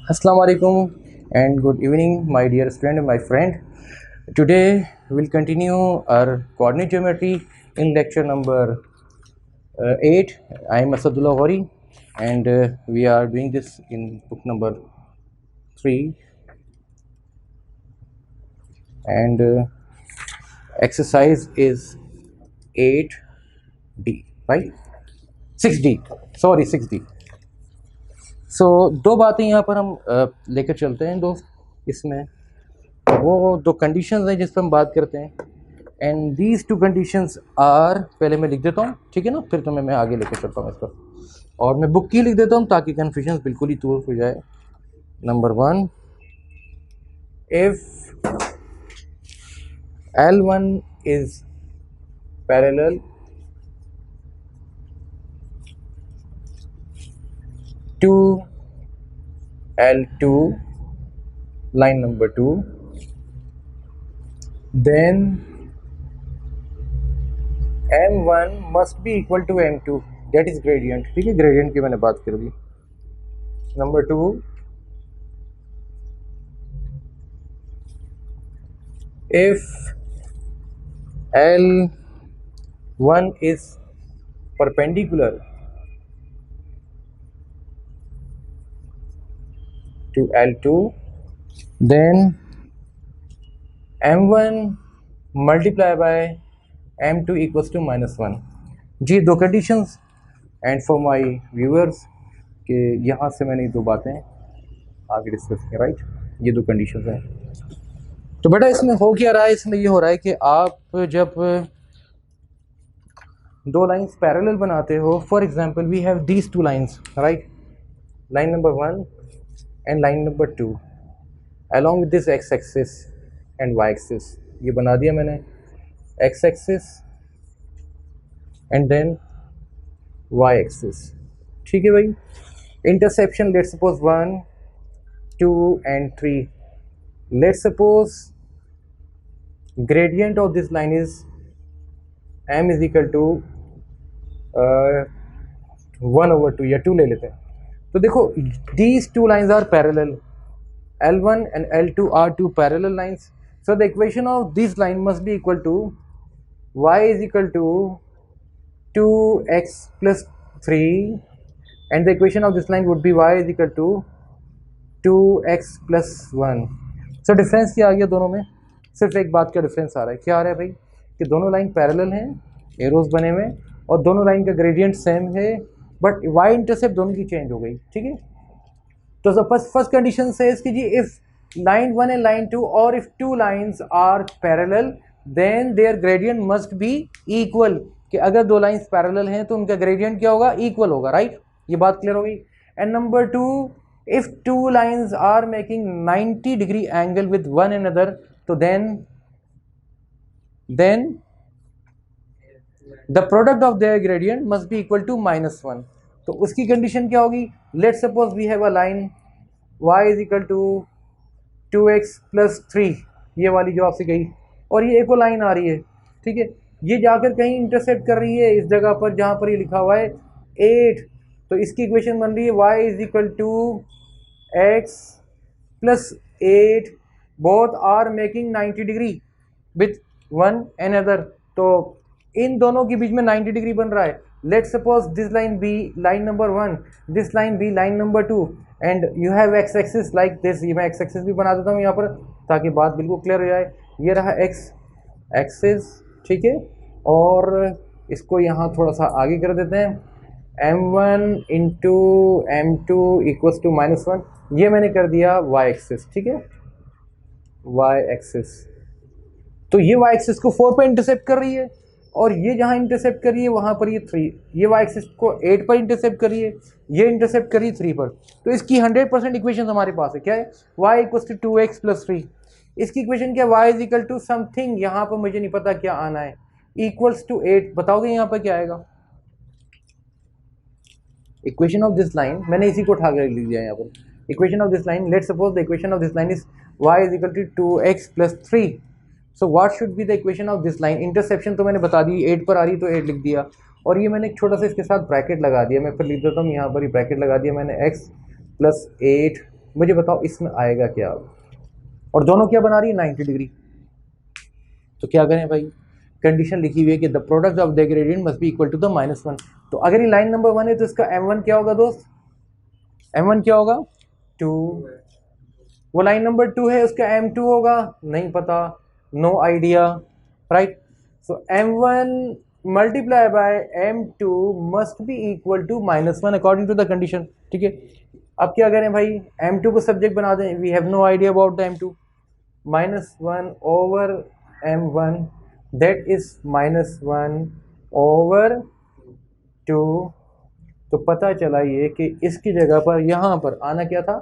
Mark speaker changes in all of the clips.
Speaker 1: Assalamu alaikum and good evening, my dear student and my friend. Today we'll continue our coordinate geometry in lecture number 8. I am Asadullah Ghori and we are doing this in book number 3 and exercise is 8D, right? 6D, sorry 6D. सो दो बातें यहाँ पर हम लेकर चलते हैं दोस्त। इसमें वो दो कंडीशंस हैं जिस पर हम बात करते हैं and these two conditions are, पहले मैं लिख देता हूँ, ठीक है ना, फिर तुम्हें मैं आगे लेकर चलता हूँ इस पर। और मैं बुक की लिख देता हूँ ताकि कन्फ्यूजन बिल्कुल ही दूर हो जाए। Number 1, if L1 is parallel to L2 line number 2, then M1 must be equal to M2, that is gradient। ठीक है, gradient की मैंने बात कर दी। Number 2, if L1 is perpendicular to L2, then M1 multiply by M2 equals to -1। जी दो conditions and for my viewers कि यहाँ से मैंने दो बातें आगे डिस्कस की, राइट। ये दो कंडीशंस हैं। तो बेटा इसमें हो क्या रहा है, इसमें ये हो रहा है कि आप जब दो लाइंस पैरेलल बनाते हो, for example we have these two lines, right, line number 1 and line number 2 along with this x axis and y axis। ये बना दिया मैंने x axis and then y axis, ठीक है भाई। intersection let's suppose 1 2 and 3। let's suppose gradient of this line is m is equal to 1/2 या 2 ले लेते हैं। तो देखो these two lines are parallel, L1 and L2 are two parallel lines, so the equation of this line must be equal to y is equal to 2x plus 3 and the equation of this line would be y is equal to 2x plus 1। so difference क्या आ गया दोनों में? सिर्फ एक बात का difference आ रहा है। क्या आ रहा है भाई कि दोनों लाइन पैरेलल हैं, एरोज बने हुए, और दोनों लाइन का ग्रेडियंट सेम है, बट y इंटरसेप्ट दोनों की चेंज हो गई, ठीक है। तो फर्स्ट कंडीशन से इसकी जी, इफ लाइन 1 एंड लाइन 2 और if two lines are parallel then their gradient must be equal, कि अगर दो लाइंस पैरेलल हैं तो उनका ग्रेडियंट क्या होगा? इक्वल होगा, राइट। ये बात क्लियर हो गई। And number 2, if two lines are making 90 degree angle with one another, तो then the product of their gradient must be equal to -1। तो उसकी कंडीशन क्या होगी? Let's suppose we have a line y is equal to 2x plus 3, ये वाली जो आपसे गई, और ये एक और लाइन आ रही है, ठीक है। ये जाकर कहीं इंटरसेप्ट कर रही है इस जगह पर जहाँ पर ये लिखा हुआ है 8। तो इसकी इक्वेशन बन रही है y is equal to x plus 8, both are making 90 degree with one and other. तो इन दोनों के बीच में 90 डिग्री बन रहा है। Let's suppose this line be line number 1, this line be line number 2 and you have X axis like this. ये मैं एक्स एक्सिस भी बना देता हूँ यहाँ पर ताकि बात बिल्कुल क्लियर हो जाए। ये रहा एक्स एक्सिस, ठीक है, और इसको यहाँ थोड़ा सा आगे कर देते हैं, m1 into m2 equals to -1। ये मैंने कर दिया y एक्सिस, ठीक है, y एक्सिस। तो ये y एक्सिस को 4 पर इंटरसेप्ट कर रही है, और ये जहाँ इंटरसेप्ट कर रही है वहाँ पर ये 3, ये y एक्सिस को 8 पर इंटरसेप्ट कर रही है, ये इंटरसेप्ट कर रही है 3 पर। तो इसकी 100% इक्वेशन हमारे पास है। क्या है? y equals to 2x plus 3। इसकी इक्वेशन क्या? y is equal to something, यहाँ पर मुझे नहीं पता क्या आना है, इक्वल्स टू 8। बताओगे यहाँ पर क्या आएगा? इक्वेशन ऑफ दिस लाइन, मैंने इसी को उठा कर लिख दिया यहाँ पर। Equation of this line, let's suppose the equation of this line is y is equal to 2x plus 3। So what should be the equation of this line? Interception तो मैंने बता दी, 8 पर आ रही तो 8 लिख दिया, और ये मैंने एक छोटा सा इसके साथ ब्रैकेट लगा दिया। मैं फिर लिख देता हूँ, यहाँ पर ही ब्रैकेट लगा दिया मैंने, x प्लस 8 मुझे बताओ इसमें आएगा क्या। और दोनों क्या बना रही है 90 डिग्री। तो क्या करें भाई, कंडीशन लिखी हुई है कि the product of the gradient must be equal to the -1। तो अगर ये लाइन नंबर 1 है तो इसका m1 क्या होगा दोस्त, m1 क्या होगा 2। वो लाइन नंबर 2 है उसका m2 होगा, नहीं पता, no idea, right. So m1 multiply by m2 must be equal to -1 according to the condition, ठीक है। अब क्या करें भाई, m2 को सब्जेक्ट बना दें, we have no idea about the m2, -1 over m1 that is -1 over 2। तो पता चला ये कि इसकी जगह पर यहाँ पर आना क्या था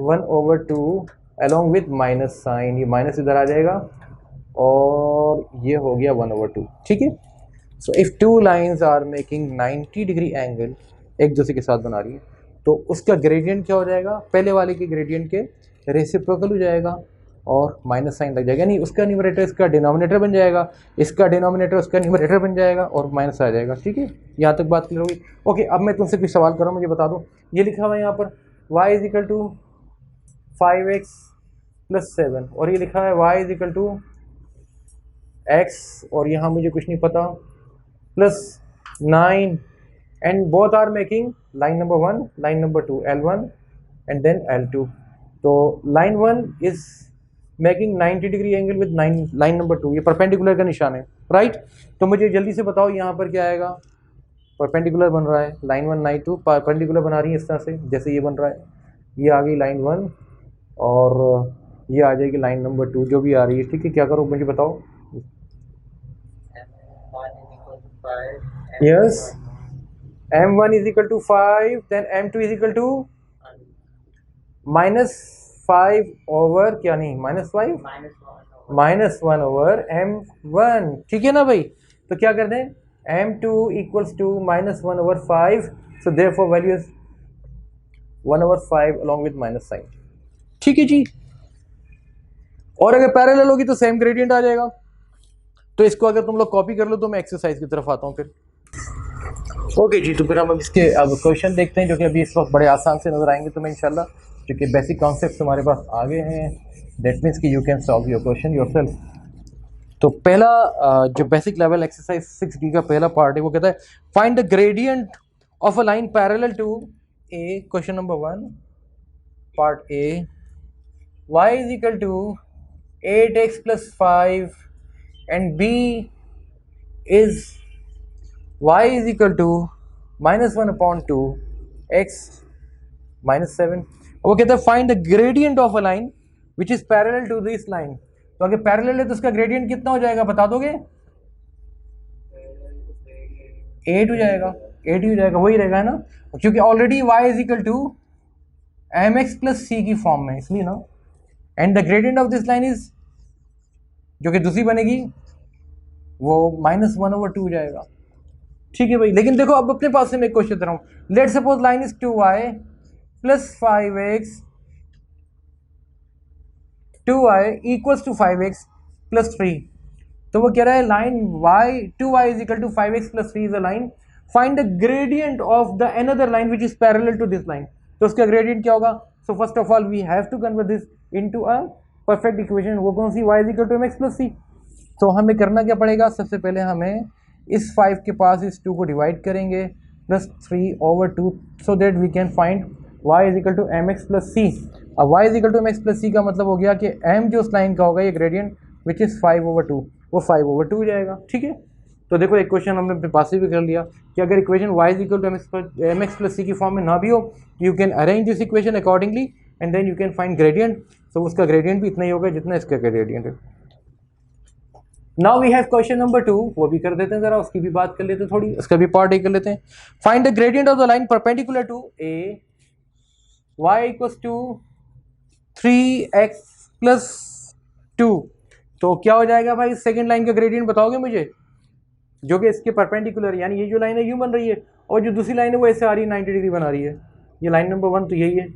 Speaker 1: 1/2 अलॉन्ग विथ माइनस साइन, ये माइनस इधर आ जाएगा और ये हो गया 1/2, ठीक है। So if two lines are making 90 degree angle, एक दूसरे के साथ बना रही है, तो उसका ग्रेडियंट क्या हो जाएगा, पहले वाले के ग्रेडियंट के रेसिप्रोकल हो जाएगा और माइनस साइन लग जाएगा, नहीं उसका न्यूमरेटर इसका डिनोमिनेटर बन जाएगा, इसका डिनोमिनेटर उसका न्यूमरेटर बन जाएगा और माइनस आ जाएगा, ठीक है। यहाँ तक बात क्लियर होगी। ओके, अब मैं तुमसे कुछ सवाल कर रहा हूँ, मुझे बता दो। ये लिखा हुआ है यहाँ पर y is equal to 5x + 7 और ये लिखा है y is equal to x और यहाँ मुझे कुछ नहीं पता +9 and both are making line number 1 line number 2 L1 and then L2। तो line 1 is making 90 degree angle with line number 2, ये परपेंडिकुलर का निशान है, राइट। तो मुझे जल्दी से बताओ यहाँ पर क्या आएगा, परपेंडिकुलर बन रहा है, लाइन 1 लाइन 2 परपेंडिकुलर बना रही है इस तरह से, जैसे ये बन रहा है, ये आ गई लाइन 1 और ये आ जाएगी लाइन नंबर 2 जो भी आ रही है, ठीक है। क्या करो मुझे बताओ। Yes, m1 is equal to 5 then m2 is equal to -5 over क्या नहीं -5 -1 ओवर m1, ठीक है ना भाई। तो क्या कर दें, m2 equals to -1 over 5, so therefore value is 1/5 along with minus sign, ठीक है जी। और अगर पैरेलल होगी तो सेम ग्रेडियंट आ जाएगा। तो इसको अगर तुम लोग कॉपी कर लो तो मैं एक्सरसाइज की तरफ आता हूँ फिर। ओके जी, तो फिर हम इसके अब क्वेश्चन देखते हैं जो कि अभी इस वक्त बड़े आसान से नजर आएंगे तुम्हें इंशाल्लाह, जो कि बेसिक कॉन्सेप्ट हमारे पास आ गए हैं। दैट मीन्स कि you can solve your question yourself. तो पहला जो बेसिक लेवल एक्सरसाइज 6D का पहला पार्ट है वो कहता है find the gradient of a line parallel to A. Question number 1 part A, y is equal to 8x + 5 and b is y is equal to -1/2 x - 7। वो कहता है find the gradient of a line which is parallel to this line. तो अगर parallel है तो उसका gradient कितना हो जाएगा बता दोगे? 8 हो जाएगा, 8 ही हो जाएगा, वही रहेगा है ना, क्योंकि already y is equal to mx + c की फॉर्म में, इसलिए ना। And the gradient of this line is, जो कि दूसरी बनेगी वो -1/2 हो जाएगा, ठीक है भाई। लेकिन देखो अब अपने पास से मैं एक क्वेश्चन दे रहा हूँ। Let suppose line is 2y + 5x 2y equals to 5x + 3। तो वो कह रहा है line y 2y is equal to 5x + 3 is a line, find the gradient of the another line which is parallel to this line. तो उसका gradient क्या होगा? So first of all we have to convert this into a perfect equation. वो कौन सी? y is equal to mx + c। तो हमें करना क्या पड़ेगा? सबसे पहले हमें इस 5 के पास इस 2 को डिवाइड करेंगे +3/2 so that we can find y is equal to mx + c। अब y is equal to mx + c का मतलब हो गया कि m जो उस लाइन का होगा ये ग्रेडियंट विच इज़ 5/2, वो 5/2 हो जाएगा, ठीक है। तो देखो एक क्वेश्चन हमने अपने पास भी कर लिया कि अगर equation y is equal to mx + c की फॉर्म में ना भी हो, you can arrange this equation accordingly and then you can find gradient. तो उसका ग्रेडियंट भी इतना ही होगा जितना इसका ग्रेडियंट है। Now we have question number 2, वो भी कर देते हैं, जरा उसकी भी बात कर लेते हैं, थोड़ी उसका भी पार्ट कर लेते हैं। Find the gradient of the line perpendicular to a, y equals to 3x + 2। तो क्या हो जाएगा भाई? सेकंड लाइन का ग्रेडियंट बताओगे मुझे, जो कि इसके परपेंडिकुलर, यानी ये जो लाइन है यूं बन रही है और जो दूसरी लाइन है वो ऐसे आ रही है 90 डिग्री बना रही है। ये लाइन नंबर 1 तो यही है।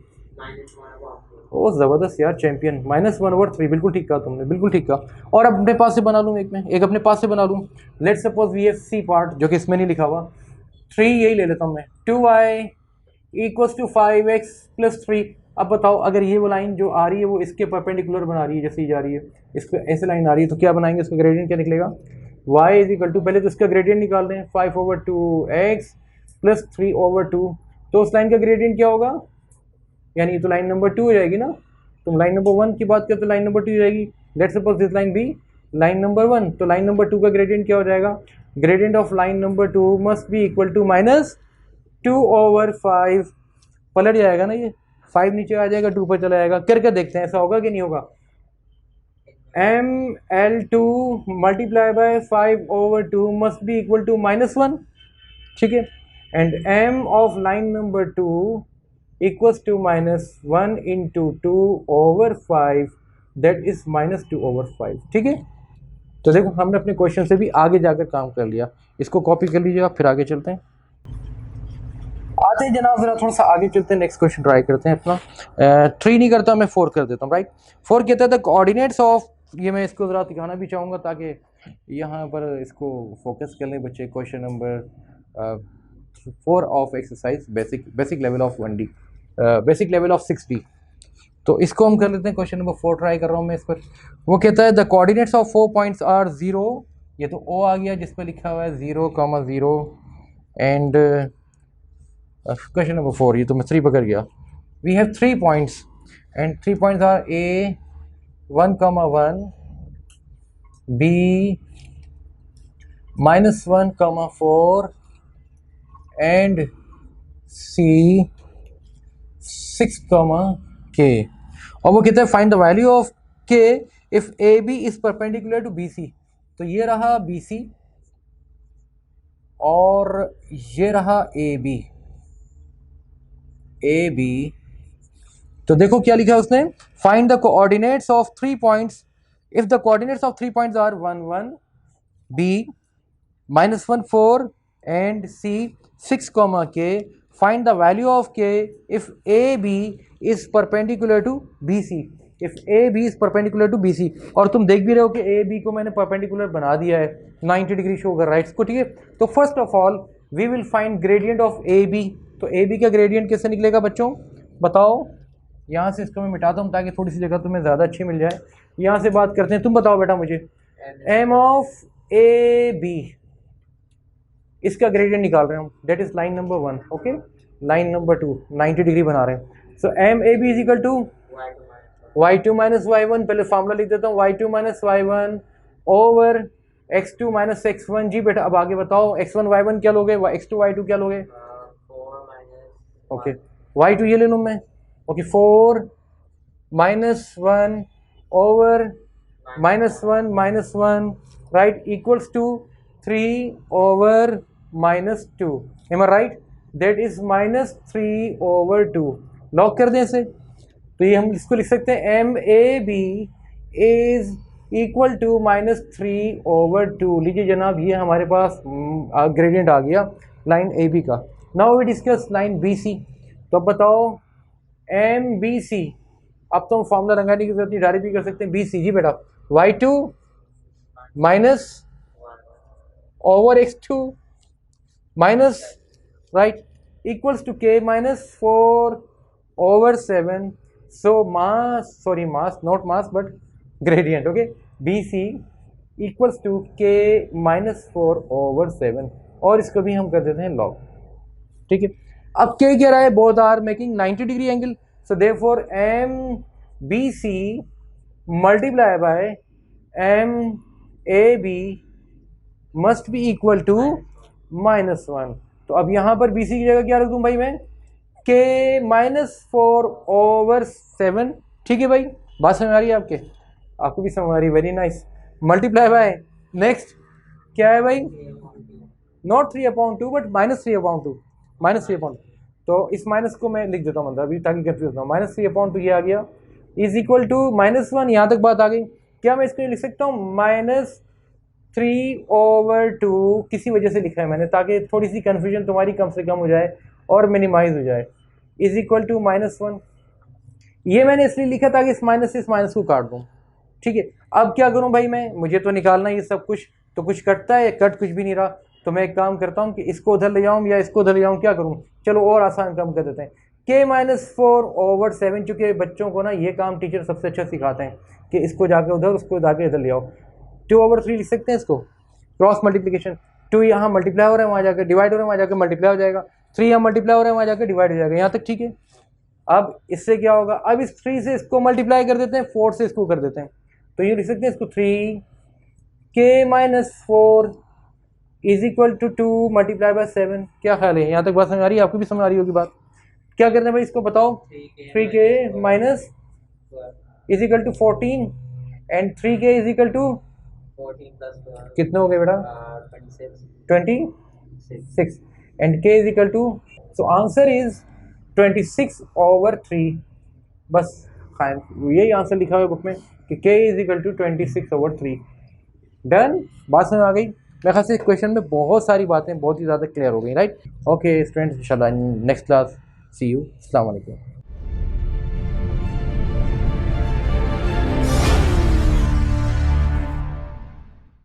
Speaker 1: ओ ज़बरदस्त यार, चैंपियन। -1/3, बिल्कुल ठीक कहा तुमने, बिल्कुल ठीक कहा। और अब अपने पास से बना लूँ, एक अपने पास से बना लूँ। Let suppose we have C part, जो कि इसमें नहीं लिखा हुआ, 3 यही ले लेता हूँ मैं। 2y equals to 5x + 3। अब बताओ अगर ये वो लाइन जो आ रही है वो इसके परपेंडिकुलर बना रही है, जैसे ही जा रही है इस पर ऐसे लाइन आ रही है, तो क्या बनाएंगे, इसका ग्रेडियंट क्या निकलेगा, y इज इक्वल टू, पहले तो इसका ग्रेडियंट निकाल रहे हैं 5/2x प्लस 3/2, तो उस लाइन का ग्रेडियंट क्या होगा, यानी ये तो लाइन नंबर 2 हो जाएगी ना, तुम लाइन नंबर 1 की बात करते तो लाइन नंबर 2 हो जाएगी। Let's suppose this line be line number 1, तो लाइन नंबर 2 का ग्रेडियंट क्या हो जाएगा, gradient of line number 2 must be equal to -2/5, पलट जाएगा ना, ये 5 नीचे आ जाएगा 2 पर चला जाएगा, करके देखते हैं ऐसा होगा कि नहीं होगा। ml2 multiply by 5/2 must be equal to -1, ठीक है, and m of line number 2 equals to -1 into 2/5, that is -2/5, ठीक है। तो देखो हमने अपने क्वेश्चन से भी आगे जाकर काम कर लिया, इसको कॉपी कर लीजिएगा, फिर आगे चलते हैं। आते हैं जनाब जरा थोड़ा सा आगे चलते हैं, नेक्स्ट क्वेश्चन ट्राई करते हैं अपना। 3 नहीं करता, मैं 4 कर देता हूँ, राइट। 4 कहता है द कोऑर्डिनेट्स ऑफ, ये मैं इसको जरा दिखाना भी चाहूँगा ताकि यहाँ पर इसको फोकस कर लें बच्चे। Question number 4 of exercise basic level of 1D, basic level of 6D। तो इसको हम कर लेते हैं, क्वेश्चन नंबर 4 ट्राई कर रहा हूँ मैं इस पर। वो कहता है the coordinates of 4 points are 0, ये तो O आ गया जिस पर लिखा हुआ है 0,0, एंड क्वेश्चन नंबर 4, ये तो मैं 3 पकड़ गया। We have 3 points and 3 points are A 1,1, B -1,4 and C 6,K। और वो कहते हैं find the value of K if AB is perpendicular to BC। तो ये रहा BC और ये रहा AB। तो देखो क्या लिखा है उसने, find the coordinates of 3 points if the coordinates of 3 points are 1, 1, B -1,4 and C 6,K। Find the value of K if AB is perpendicular to BC, if AB is perpendicular to BC। और तुम देख भी रहे हो कि AB को मैंने perpendicular बना दिया है, 90 डिग्री शो कर रहा है इसको, ठीक है। तो first of all we will find gradient of AB। तो AB का ग्रेडियंट कैसे निकलेगा बच्चों, बताओ। यहाँ से इसको मैं मिटाता हूँ ताकि थोड़ी सी जगह तुम्हें ज़्यादा अच्छी मिल जाए। यहाँ से बात करते हैं, तुम बताओ बेटा मुझे, m ऑफ AB इसका ग्रेडियंट निकाल रहे हैं हम, that is line number 1, okay. Line number 2 90 degree बना रहे हैं। So MAB is equal to y2 - y1, पहले फॉर्मूला लिख देता हूँ, y2 - y1 over x2 - x1। जी बेटा अब आगे बताओ, x1 y1 क्या लोगे, x2 y2 क्या लोगे, ओके y2 ये ले लूँ मैं, okay 4 -1 over -1 right equals to 3 over -2, am I right, that is -3/2। Lock कर दें इसे, तो ये हम इसको लिख सकते हैं MAB इज इक्वल टू -3/2। लीजिए जनाब ये हमारे पास ग्रेडियंट आ गया लाइन AB का। Now we discuss line BC। तो अब बताओ MBC, अब तो हम फॉर्मूला लगाने की जरूरत नहीं, डायरेक्ट भी कर सकते हैं BC। जी बेटा y2 minus over x2 minus right equals to K -4/7। So mass not mass but gradient, okay. BC equals to K -4/7, और इसको भी हम कर देते हैं लॉग, ठीक है। अब क्या कह रहा है, both are making 90 degree angle, so therefore MBC multiply by MAB must be equal to -1। तो अब यहाँ पर BC की जगह क्या रख दूँ भाई मैं, K -4/7, ठीक है भाई, बात समझ आ रही है आपको भी समझ आ रही है, very nice. Multiply by next क्या है भाई, नॉट 3/2 बट -3/2। तो इस माइनस को मैं लिख देता हूँ मतलब अभी ताकि कंफ्यूज ना हो, -3/2 ये आ गया इज इक्वल टू -1। यहाँ तक बात आ गई, क्या मैं इसको लिख सकता हूँ -3/2, किसी वजह से लिखा है मैंने ताकि थोड़ी सी कन्फ्यूजन तुम्हारी कम से कम हो जाए और मिनिमाइज हो जाए, इज इक्वल टू -1। ये मैंने इसलिए लिखा ताकि इस माइनस से इस माइनस को काट दूँ, ठीक है। अब क्या करूँ भाई मैं, मुझे तो निकालना ये सब कुछ, तो कुछ कटता है, कट कुछ भी नहीं रहा। तो मैं एक काम करता हूँ कि इसको उधर ले जाऊँ या इसको उधर ले जाऊँ, क्या करूँ, चलो और आसान काम कर देते हैं। k-4/7, चूँकि बच्चों को ना ये काम टीचर सबसे अच्छा सिखाते हैं कि इसको जाके उधर, उसको जाके इधर ले आओ। 2/3 लिख सकते हैं इसको, क्रॉस मल्टीप्लिकेशन। 2 यहाँ मल्टीप्लाई हो रहा है, वहाँ जाकर डिवाइड हो रहा है, वहाँ जाकर मल्टीप्लाई हो जाएगा। 3 यहाँ मल्टीप्लाई हो रहा है, वहाँ जाकर डिवाइड हो जाएगा। यहाँ तक ठीक है। अब इससे क्या होगा, अब इस 3 से इसको मल्टीप्लाई कर देते हैं, 4 से इसको कर देते हैं, तो ये लिख सकते हैं इसको 3k-4 is equal to 2 multiply by 7। क्या ख्याल है, यहाँ तक बात समझ आ रही है? आपको भी समझ आ रही होगी बात। क्या करना है भाई, इसको बताओ। 3k minus is equal to 14 and 3k is equal to
Speaker 2: 14 plus
Speaker 1: कितने हो गए बेटा? 26 and k is equal to, so answer is 26/3। बस यही आंसर लिखा हुआ है बुक में कि k is equal to 26/3। Done, बात समझ आ गई? मेरे ख्याल से क्वेश्चन में बहुत सारी बातें बहुत ही ज़्यादा क्लियर हो गई, राइट? ओके स्टूडेंट्स, इंशाल्लाह नेक्स्ट क्लास सी यू। अस्सलाम वालेकुम।